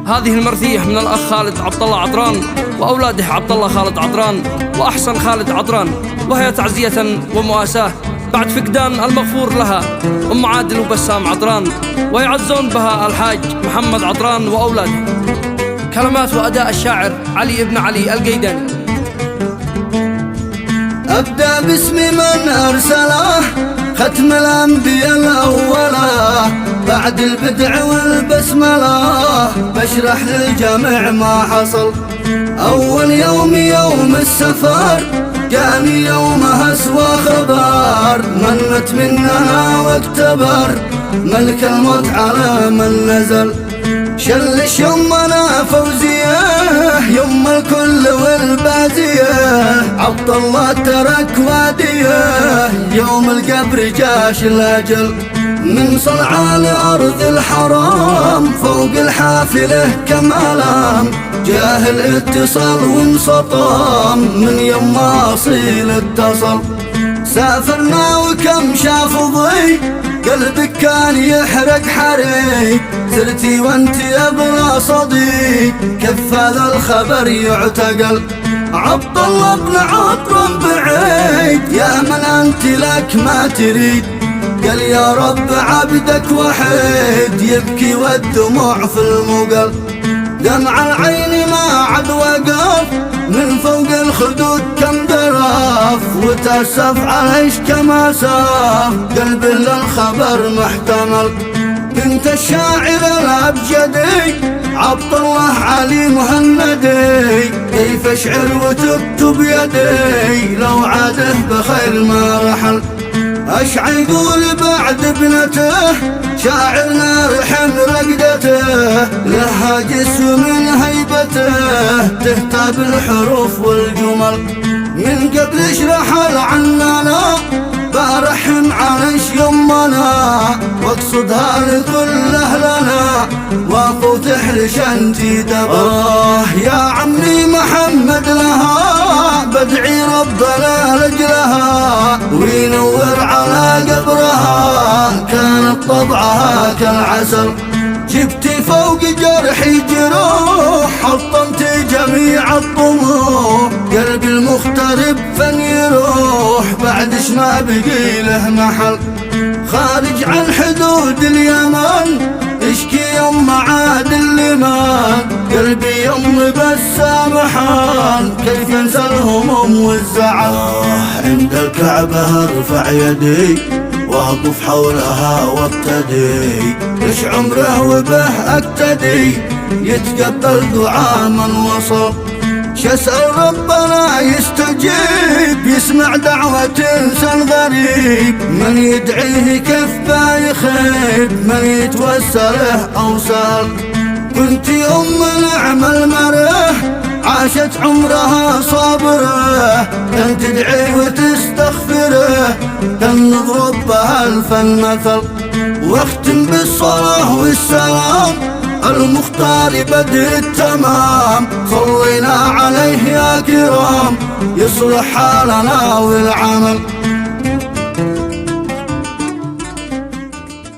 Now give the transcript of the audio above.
هذه المرثية من الأخ خالد عبد الله عطران وأولاده عبد الله خالد عطران وأحسن خالد عطران، وهي تعزية ومواساة بعد فقدان المغفور لها أم عادل وبسام عطران، ويعزون بها الحاج محمد عطران وأولاده. كلمات وأداء الشاعر علي بن علي القيداني. أبدأ باسم من أرسله ختم الأنبياء الأولى، بعد البدع والبسملة بشرح للجميع ما حصل. أول يوم السفر جاني يومها سوى خبر، من مت مننا واكتبر ملك الموت على من نزل. شلش يمنا فوزية يم الكل والبازية، عبد الله ترك واديه يوم القبر جاش الأجل. من صنعاء لأرض الحرام فوق الحافلة كم ألام، جاه الاتصال وانسطام من يم أصيل اتصل. سافرنا وكم شاف ضي قلبك كان يحرق حريق، سرتي وانت ابغى صديق كف هذا الخبر يعتقل. عبد الله بن عطران بعيد يا من انت لك ما تريد، قال يا رب عبدك وحيد يبكي والدموع في المقل. دمع العين ما عد وقف من فوق الخدود كم درف، وتأسف عليش كما ساف قلبه للخبر محتمل. بنت الشاعر الأبجدي عبد الله علي مهندي، كيف اشعر وتكتب يدي لو عاده بخير ما رحل. اشعى يقول بعد ابنته شاعرنا رحم رقدته، لها جسم من هيبته تهتاب الحروف والجمل. من قبل اشرح عننا برحم عليش يمنا، واقصدها لكل اهلنا وافو تحرش انتي دبر. يا عمي محمد لها بدعي ربنا لجلها، وينور على قبرها كانت طبعها كالعسل. جبتي فوق جرحي جروح حطمت جميع الطموح، قلبي المغترب فن يروح بعدش ما بقي له محل. خارج عن حدود اليمن اشكي يم عاد اللمان، قلبي يم بسام حال كيف انسى الهموم والزعل. عند الكعبة ارفع يدي واقف حولها وابتدي، ايش عمره وبه اقتدي يتقبل دعاء من وصل. شسأل ربنا يستجيب يسمع دعوة انسان غريب، من يدعيه كفه يخيب من يتوسله اوصل. كنت نعم المره عاشت عمرها صابره، كان تدعي وتستغفره كان نضرب بها الفن مثل. واختم بالصلاة والسلام المختار بدر التمام، صلينا عليه يا كرام يصلح حالنا والعمل.